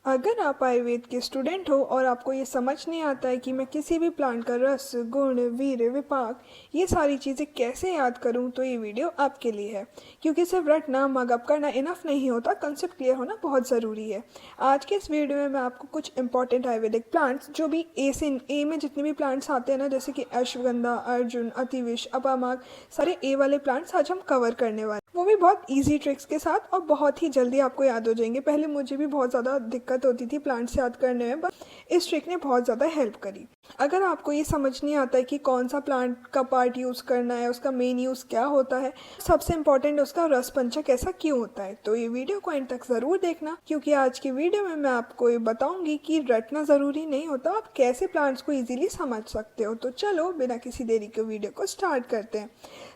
अगर आप आयुर्वेद के स्टूडेंट हो और आपको ये समझ नहीं आता है कि मैं किसी भी प्लांट का रस, गुण, वीर्य, विपाक ये सारी चीज़ें कैसे याद करूं, तो ये वीडियो आपके लिए है। क्योंकि सिर्फ रटना मगअप करना इनफ नहीं होता, कंसेप्ट क्लियर होना बहुत ज़रूरी है। आज के इस वीडियो में मैं आपको कुछ इंपॉर्टेंट आयुर्वेदिक प्लांट्स, जो भी ए में जितने भी प्लांट्स आते हैं ना, जैसे कि अश्वगंधा, अर्जुन, अतिविश, अपामाग, सारे ए वाले प्लांट्स आज हम कवर करने वाले, वो भी बहुत इजी ट्रिक्स के साथ, और बहुत ही जल्दी आपको याद हो जाएंगे। पहले मुझे भी बहुत ज़्यादा दिक्कत होती थी प्लांट्स याद करने में, बट इस ट्रिक ने बहुत ज़्यादा हेल्प करी। अगर आपको ये समझ नहीं आता है कि कौन सा प्लांट का पार्ट यूज़ करना है, उसका मेन यूज़ क्या होता है, सबसे इम्पोर्टेंट उसका रस पंचक ऐसा क्यों होता है, तो ये वीडियो को एंड तक ज़रूर देखना। क्योंकि आज की वीडियो में मैं आपको ये बताऊंगी कि रटना ज़रूरी नहीं होता, आप कैसे प्लांट्स को ईजिली समझ सकते हो। तो चलो बिना किसी देरी के वीडियो को स्टार्ट करते हैं।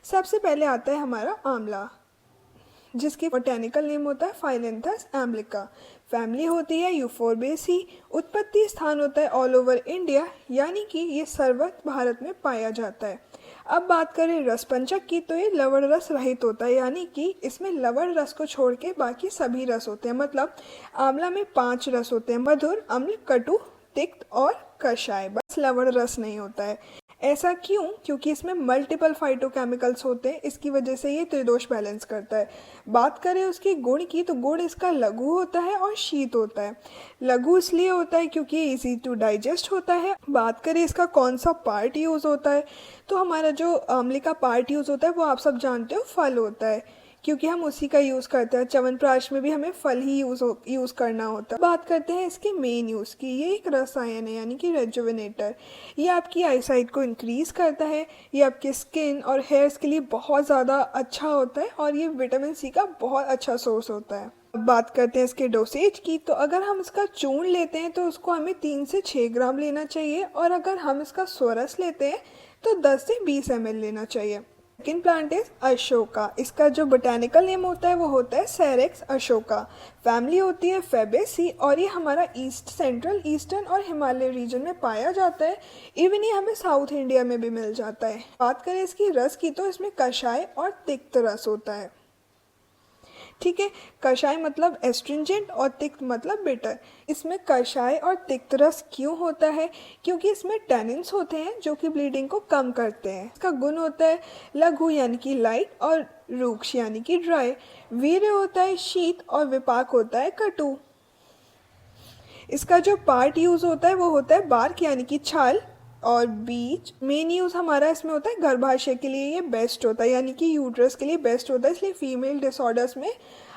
सबसे पहले आता है हमारा आंवला, जिसकी बोटेनिकल नेम होता है फाइलेंथस एम्ब्लिका। फैमिली होती है यूफोरबेसी। उत्पत्ति स्थान होता है ऑल ओवर इंडिया, यानी कि ये सर्वत्र भारत में पाया जाता है। अब बात करें रस पंचक की, तो ये लवण रस रहित होता है, यानी कि इसमें लवण रस को छोड़ के बाकी सभी रस होते हैं। मतलब आंवला में 5 रस होते हैं: मधुर, अम्ल, कटु, तिक्त और कषाय। बस लवण रस नहीं होता है। ऐसा क्यों? क्योंकि इसमें मल्टीपल फाइटोकेमिकल्स होते हैं, इसकी वजह से ये त्रिदोष बैलेंस करता है। बात करें उसके गुण की, तो गुण इसका लघु होता है और शीत होता है। लघु इसलिए होता है क्योंकि ये इजी टू डाइजेस्ट होता है। बात करें इसका कौन सा पार्ट यूज़ होता है, तो हमारा जो आंवले का पार्ट यूज़ होता है वो आप सब जानते हो, फल होता है, क्योंकि हम उसी का यूज़ करते हैं। च्यवनप्राश में भी हमें फल ही यूज़ करना होता है। बात करते हैं इसके मेन यूज़ की। ये एक रसायन है, यानी कि रेजुविनेटर। ये आपकी आईसाइट को इंक्रीज़ करता है। ये आपके स्किन और हेयर्स के लिए बहुत ज़्यादा अच्छा होता है, और ये विटामिन सी का बहुत अच्छा सोर्स होता है। अब बात करते हैं इसके डोसेज की, तो अगर हम इसका चूर्ण लेते हैं तो उसको हमें 3 से 6 ग्राम लेना चाहिए, और अगर हम इसका स्वरस लेते हैं तो 10 से 20 ml लेना चाहिए। Second plant is Ashoka. इसका जो बोटेनिकल नेम होता है वो होता है सेरेक्स अशोका। फैमिली होती है फेबेसी, और ये हमारा ईस्ट, सेंट्रल, ईस्टर्न और हिमालय रीजन में पाया जाता है। इवन ये हमें साउथ इंडिया में भी मिल जाता है। बात करें इसकी रस की, तो इसमें कषाय और तिक्त रस होता है। ठीक है, कषाय मतलब एस्ट्रिंजेंट और तिक्त मतलब बिटर। इसमें कषाय और तिक्त रस क्यों होता है? क्योंकि इसमें टैनिन्स होते हैं जो कि ब्लीडिंग को कम करते हैं। इसका गुण होता है लघु यानी कि लाइट, और रूक्ष यानी कि ड्राई। वीर्य होता है शीत, और विपाक होता है कटु। इसका जो पार्ट यूज होता है वो होता है बार्क यानी कि छाल, और बीज। मेन यूज हमारा इसमें होता है गर्भाशय के लिए ये बेस्ट होता है, यानी कि यूट्रस के लिए बेस्ट होता है। इसलिए फीमेल डिसऑर्डर्स में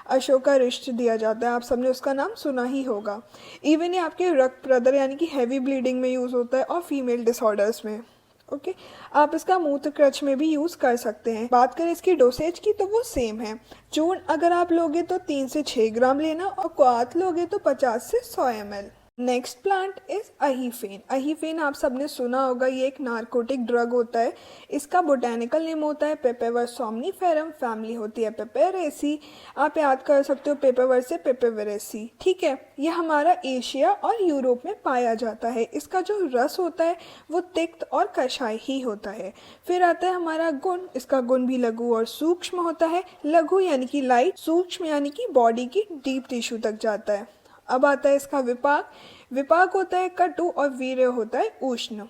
अशोका रिष्ट दिया जाता है। आप सबने उसका नाम सुना ही होगा। इवन ये आपके रक्त प्रदर यानी कि हैवी ब्लीडिंग में यूज होता है, और फीमेल डिसऑर्डर्स में। ओके, आप इसका मूत्र क्रच में भी यूज कर सकते हैं। बात करें इसकी डोसेज की, तो वो सेम है। चूर्ण अगर आप लोगे तो 3 से 6 ग्राम लेना, और क्वाथ लोगे तो 50 से 100 ml। नेक्स्ट प्लांट इज अहीफेन। अहीफेन आप सबने सुना होगा, ये एक नार्कोटिक ड्रग होता है। इसका बोटेनिकल नेम होता है पेपेवर सोमनीफेरम। फैमिली होती है पेपेरेसी। आप याद कर सकते हो पेपेवर से पेपेवेरेसी। ठीक है, ये हमारा एशिया और यूरोप में पाया जाता है। इसका जो रस होता है वो तिक्त और कषाय ही होता है। फिर आता है हमारा गुण। इसका गुण भी लघु और सूक्ष्म होता है। लघु यानी कि लाइट, सूक्ष्म यानी कि बॉडी की डीप टिश्यू तक जाता है। अब आता है इसका विपाक। विपाक होता है कटु, और वीर्य होता है उष्ण।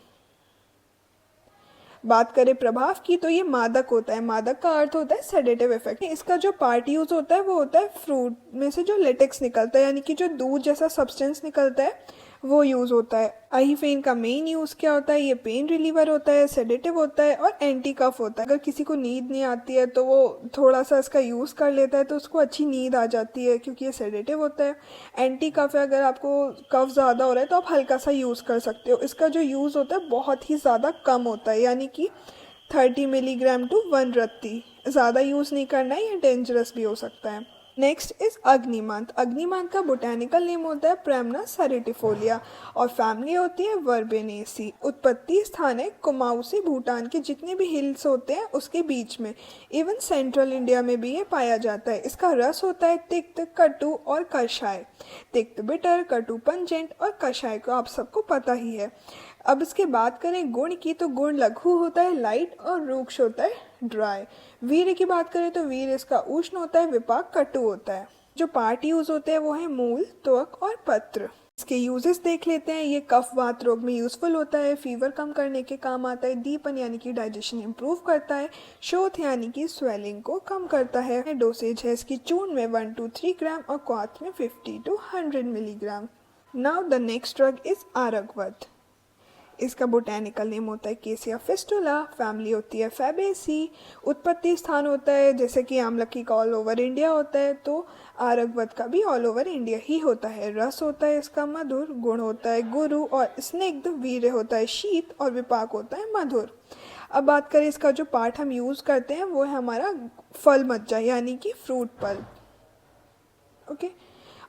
बात करें प्रभाव की, तो ये मादक होता है। मादक का अर्थ होता है सेडेटिव इफेक्ट। इसका जो पार्ट यूज होता है वो होता है फ्रूट में से जो लेटेक्स निकलता है, यानी कि जो दूध जैसा सब्सटेंस निकलता है वो यूज होता है। अहीफेन का मेन यूज क्या होता है? ये पेन रिलीवर होता है, सेडेटिव होता है, और एंटी कफ होता है। अगर किसी को नींद नहीं आती है तो वो थोड़ा सा इसका यूज कर लेता है तो उसको अच्छी नींद आ जाती है, क्योंकि ये सेडेटिव होता है। एंटी कफ है, अगर आपको कफ ज़्यादा हो रहा है तो आप हल्का सा यूज़ कर सकते हो। इसका जो यूज़ होता है बहुत ही ज़्यादा कम होता है, यानी कि 30 मिलीग्राम टू 1 रत्ती। ज़्यादा यूज़ नहीं करना है, ये डेंजरस भी हो सकता है। Next is अग्निमांत। अग्निमांत का बोटेनिकल नेम होता है प्रेमना सेरेटिफोलिया, और फैमिली होती है वर्बेनेसी। उत्पत्ति स्थान है कुमाऊं से भूटान के जितने भी हिल्स होते हैं उसके बीच में। इवन सेंट्रल इंडिया में भी ये पाया जाता है। इसका रस होता है तिक्त, कटु और कषाय। तिक्त बिटर, कटु पंजेंट, और कषाय को आप सबको पता ही है। अब इसके बात करें गुण की, तो गुण लघु होता है लाइट, और रूक्ष होता है ड्राई। वीर्य की बात करें तो वीर्य इसका उष्ण होता है, विपाक कटु होता है। जो पार्ट यूज होते हैं वो है मूल, त्वक और पत्र। इसके यूजेस देख लेते हैं। ये कफ वात रोग में यूजफुल होता है, फीवर कम करने के काम आता है, दीपन यानी कि डाइजेशन इंप्रूव करता है, शोथ यानी कि स्वेलिंग को कम करता है। डोसेज है इसकी चूर्ण में 1 to 3 ग्राम और क्वाथ में 50 to 100 मिलीग्राम। Now the next drug is आरगवत। इसका बोटेनिकल नेम होता है केसिया फिस्टुला, फैमिली होती है फैबेसी, उत्पत्ति स्थान होता है जैसे कि आमलकी का ऑल ओवर इंडिया होता है, तो आरगवत का भी ऑल ओवर इंडिया ही होता है। रस होता है इसका मधुर, गुण होता है गुरु और स्निग्ध, वीर्य होता है शीत और विपाक होता है मधुर। अब बात करें इसका जो पार्ट हम यूज़ करते हैं वो है हमारा फल मज्जा यानी कि फ्रूट पल्प। ओके,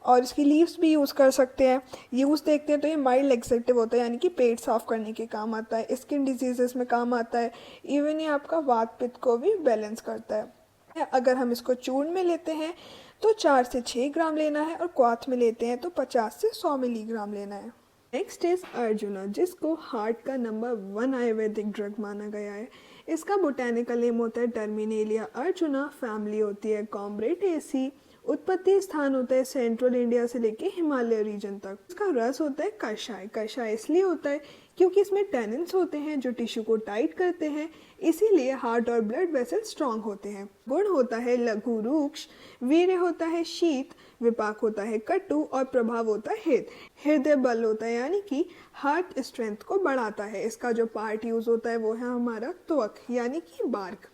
और इसकी लीव्स भी यूज़ कर सकते हैं। यूज़ देखते हैं तो ये माइल्ड लेक्सेटिव होता है यानी कि पेट साफ करने के काम आता है, स्किन डिजीजेस में काम आता है, इवन ये आपका वात पित्त को भी बैलेंस करता है। अगर हम इसको चूर्ण में लेते हैं तो 4 से 6 ग्राम लेना है और क्वाथ में लेते हैं तो 50 से 100 मिलीग्राम लेना है। नेक्स्ट इज अर्जुना, जिसको हार्ट का नंबर 1 आयुर्वेदिक ड्रग माना गया है। इसका बोटेनिकल नेम होता है टर्मिनेलिया अर्जुना, फैमिली होती है कॉम्ब्रेटेसी, उत्पत्ति स्थान होता है सेंट्रल इंडिया से लेके हिमालय रीजन तक। इसका रस होता है कषाय। कषाय इसलिए होता है क्योंकि इसमें टेनिन्स होते हैं जो टिश्यू को टाइट करते हैं, इसीलिए हार्ट और ब्लड वेसल स्ट्रांग होते हैं। गुण होता है लघु रूक्ष, वीर्य होता है शीत, विपाक होता है कटु और प्रभाव होता है हित। हृदय बल होता है यानी कि हार्ट स्ट्रेंथ को बढ़ाता है। इसका जो पार्ट यूज होता है वो है हमारा त्वक यानी कि बार्क।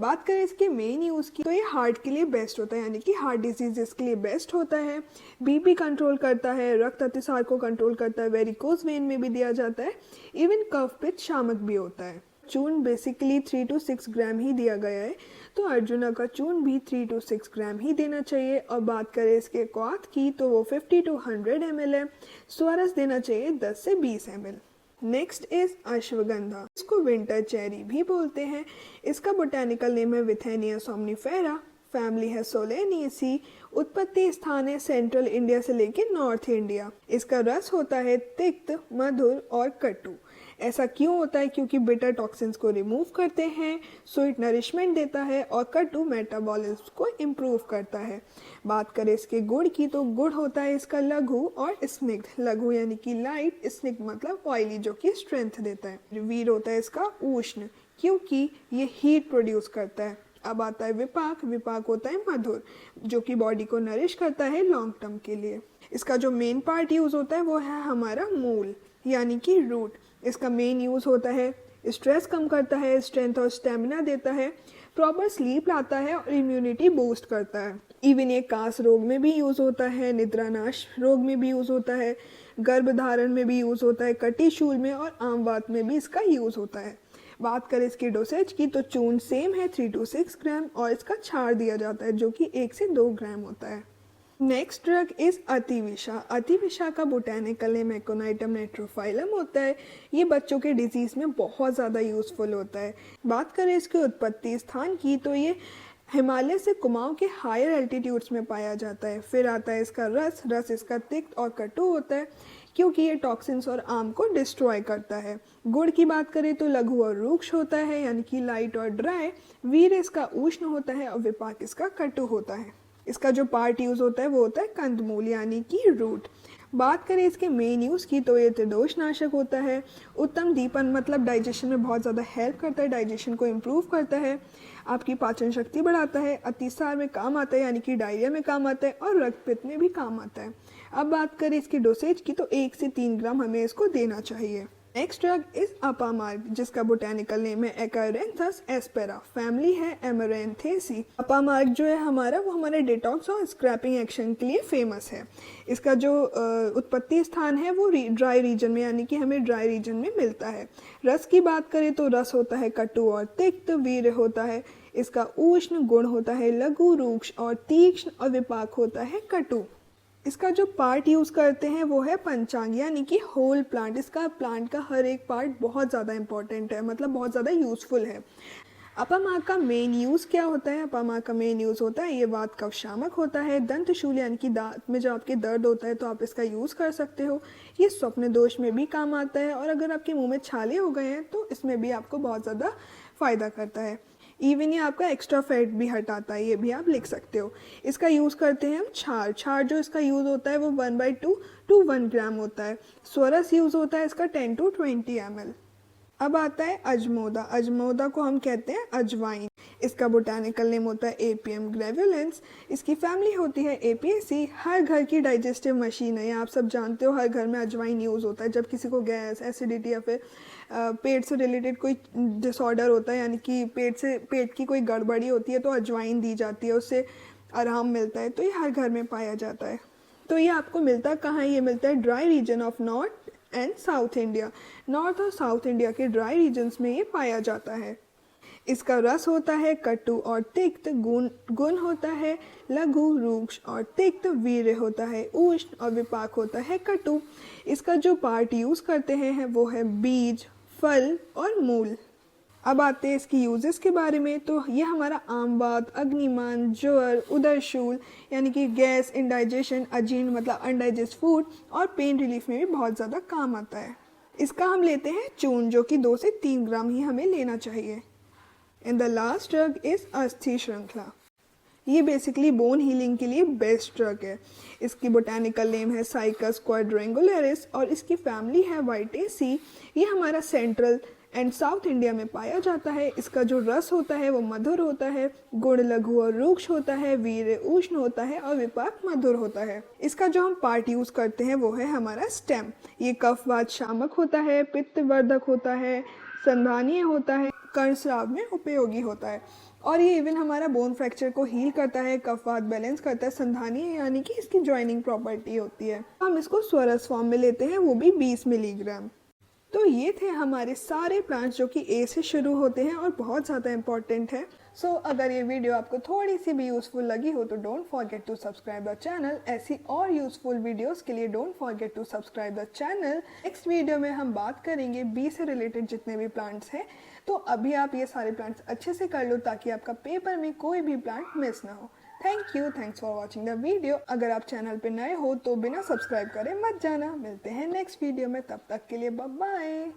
बात करें इसके मेन यूज़ की तो ये हार्ट के लिए बेस्ट होता है यानी कि हार्ट डिजीजेस के लिए बेस्ट होता है। बीपी कंट्रोल करता है, रक्त अतिसार को कंट्रोल करता है, वेरिकोज वेन में भी दिया जाता है, इवन कफ पित्त शामक भी होता है। चूर्ण बेसिकली 3 to 6 ग्राम ही दिया गया है, तो अर्जुना का चूर्ण भी 3 to 6 ग्राम ही देना चाहिए। और बात करें इसके क्वाथ की तो वो 50 to 100 ml है। स्वरस देना चाहिए 10 से 20 ml। नेक्स्ट इज अश्वगंधा, इसको विंटर चेरी भी बोलते हैं। इसका बोटेनिकल नेम है विथेनिया सोमनिफेरा, फैमिली है सोलेनियसी, उत्पत्ति स्थान है सेंट्रल इंडिया से लेके नॉर्थ इंडिया। इसका रस होता है तिक्त, मधुर और कटु। ऐसा क्यों होता है? क्योंकि बिटर टॉक्सिन्स को रिमूव करते हैं, स्वीट नरिशमेंट देता है और कटु मेटाबॉलिज्म को इम्प्रूव करता है। बात करें इसके गुड़ की तो गुड़ होता है इसका लघु और स्निग्ध। लघु यानी कि लाइट, स्निग्ध मतलब ऑयली जो कि स्ट्रेंथ देता है। वीर होता है इसका उष्ण क्योंकि ये हीट प्रोड्यूस करता है। अब आता है विपाक। विपाक होता है मधुर जो कि बॉडी को नरिश करता है लॉन्ग टर्म के लिए। इसका जो मेन पार्ट यूज होता है वो है हमारा मूल यानी कि रूट। इसका मेन यूज होता है स्ट्रेस कम करता है, स्ट्रेंथ और स्टेमिना देता है, प्रॉपर स्लीप लाता है और इम्यूनिटी बूस्ट करता है। इवन ये कास रोग में भी यूज होता है, निद्रानाश रोग में भी यूज होता है, गर्भधारण में भी यूज होता है, कटी शूल में और आमवात में भी इसका यूज होता है। बात करें इसकी डोसेज की तो चूर्ण सेम है 3 to 6 ग्राम और इसका छाड़ दिया जाता है जो कि 1 से 2 ग्राम होता है। नेक्स्ट ड्रग इज अतिविषा। अतिविषा का बोटेनिकल नेम एकोनाइटम नेट्रोफाइलम होता है। ये बच्चों के डिजीज में बहुत ज़्यादा यूजफुल होता है। बात करें इसके उत्पत्ति स्थान की तो ये हिमालय से कुमाऊं के हायर एल्टीट्यूड्स में पाया जाता है। फिर आता है इसका रस। रस इसका तिक्त और कटु होता है क्योंकि ये टॉक्सिन्स और आम को डिस्ट्रॉय करता है। गुड़ की बात करें तो लघु और रूक्ष होता है यानी कि लाइट और ड्राई। वीर इसका उष्ण होता है और विपाक इसका कटु होता है। इसका जो पार्ट यूज होता है वो होता है कंदमूल यानी कि रूट। बात करें इसके मेन यूज़ की तो ये त्रिदोष नाशक होता है। उत्तम दीपन मतलब डाइजेशन में बहुत ज़्यादा हेल्प करता है, डाइजेशन को इम्प्रूव करता है, आपकी पाचन शक्ति बढ़ाता है, अतिसार में काम आता है यानी कि डायरिया में काम आता है और रक्त पित्त में भी काम आता है। अब बात करें इसकी डोसेज की तो 1 से 3 ग्राम हमें इसको देना चाहिए। नेक्स्ट ड्रग इज अपामार्ग जिसका बोटेनिकल नेम है एकारेंथस एस्पेरा, फैमिली है एमरेंथेसी। अपामार्ग जो है हमारा वो हमारे डिटॉक्स और स्क्रैपिंग एक्शन के लिए फेमस है। इसका जो उत्पत्ति स्थान है वो ड्राई रीजन में यानी कि हमें ड्राई रीजन में मिलता है। रस की बात करें तो रस होता है कटु और तिक्त, वीर्य होता है इसका उष्ण, गुण होता है लघु रूक्ष और तीक्ष्ण और विपाक होता है कटु। इसका जो पार्ट यूज़ करते हैं वो है पंचांग यानी कि होल प्लांट। इसका प्लांट का हर एक पार्ट बहुत ज़्यादा इंपॉर्टेंट है, मतलब बहुत ज़्यादा यूज़फुल है। अपामार्ग का मेन यूज़ क्या होता है? अपामार्ग का मेन यूज़ होता है ये वात कफ शामक होता है। दंतशूल यानी कि दांत में जो आपके दर्द होता है तो आप इसका यूज़ कर सकते हो। ये स्वप्न दोष में भी काम आता है और अगर आपके मुंह में छाले हो गए हैं तो इसमें भी आपको बहुत ज़्यादा फ़ायदा करता है। इवन ये आपका एक्स्ट्रा फैट भी हटाता है, ये भी आप लिख सकते हो। इसका यूज़ करते हैं हम क्षार। क्षार जो इसका यूज़ होता है वो 1/2 to 1 ग्राम होता है। स्वरस यूज़ होता है इसका 10 to 20 ml। अब आता है अजमोदा। अजमोदा को हम कहते हैं अजवाइन। इसका बोटानिकल नेम होता है एपीएम ग्रेवुलेंस। इसकी फैमिली होती है एपीएसी। हर घर की डाइजेस्टिव मशीन है, आप सब जानते हो, हर घर में अजवाइन यूज़ होता है। जब किसी को गैस, एसिडिटी या फिर पेट से रिलेटेड कोई डिसऑर्डर होता है, यानी कि पेट की कोई गड़बड़ी होती है, तो अजवाइन दी जाती है, उससे आराम मिलता है। तो ये हर घर में पाया जाता है। तो ये आपको मिलता कहाँ है? ये मिलता है dry region of north and south India. North और साउथ इंडिया के ड्राई रीजन्स में ये पाया जाता है। इसका रस होता है कटु और तिक्त, गुण होता है लघु, रूक्ष और तिक्त, वीर्य होता है उष्ण और विपाक होता है कटु। इसका जो पार्ट यूज़ करते हैं वो है बीज, फल और मूल। अब आते हैं इसकी यूजेस के बारे में। तो ये हमारा आमवात, अग्निमान, ज्वर, उदरशूल यानी कि गैस, इंडाइजेशन, अजीर्ण मतलब अनडाइजेस्ट फूड और पेन रिलीफ में भी बहुत ज़्यादा काम आता है। इसका हम लेते हैं चूर्ण, जो कि 2 से 3 ग्राम ही हमें लेना चाहिए। And the last drug is अस्थि श्रृंखला। ये बेसिकली बोन हीलिंग के लिए बेस्ट ड्रग है। इसकी बोटानिकल नेम है साइकस क्वाड्रेंगुलरिस और इसकी फैमिली है वाइटेसी। ये हमारा सेंट्रल एंड साउथ इंडिया में पाया जाता है। इसका जो रस होता है वो मधुर होता है, गुण लघु और रूक्ष होता है, वीर्य उष्ण होता है और विपाक मधुर होता है। इसका जो हम पार्ट यूज़ करते हैं वो है हमारा स्टेम। ये कफवात शामक होता है, पित्तवर्धक होता है, संधानीय होता है, कर्णस्राव में उपयोगी होता है और ये इवन हमारा बोन फ्रैक्चर को हील करता है, कफवात बैलेंस करता है। संधानीय यानी कि इसकी ज्वाइनिंग प्रॉपर्टी होती है। हम इसको स्वरस फॉर्म में लेते हैं, वो भी 20 मिलीग्राम। तो ये थे हमारे सारे प्लांट्स जो कि ए से शुरू होते हैं और बहुत ज़्यादा इंपॉर्टेंट है। सो अगर ये वीडियो आपको थोड़ी सी भी यूज़फुल लगी हो तो don't forget to subscribe the channel. ऐसी और यूज़फुल वीडियोस के लिए don't forget to subscribe the channel. Next video में हम बात करेंगे बी से रिलेटेड जितने भी प्लांट्स हैं। तो अभी आप ये सारे प्लांट्स अच्छे से कर लो ताकि आपका पेपर में कोई भी प्लांट मिस ना हो। Thanks for watching the video. अगर आप चैनल पे नए हो तो बिना सब्सक्राइब करे मत जाना। मिलते हैं नेक्स्ट वीडियो में, तब तक के लिए बाय बाय।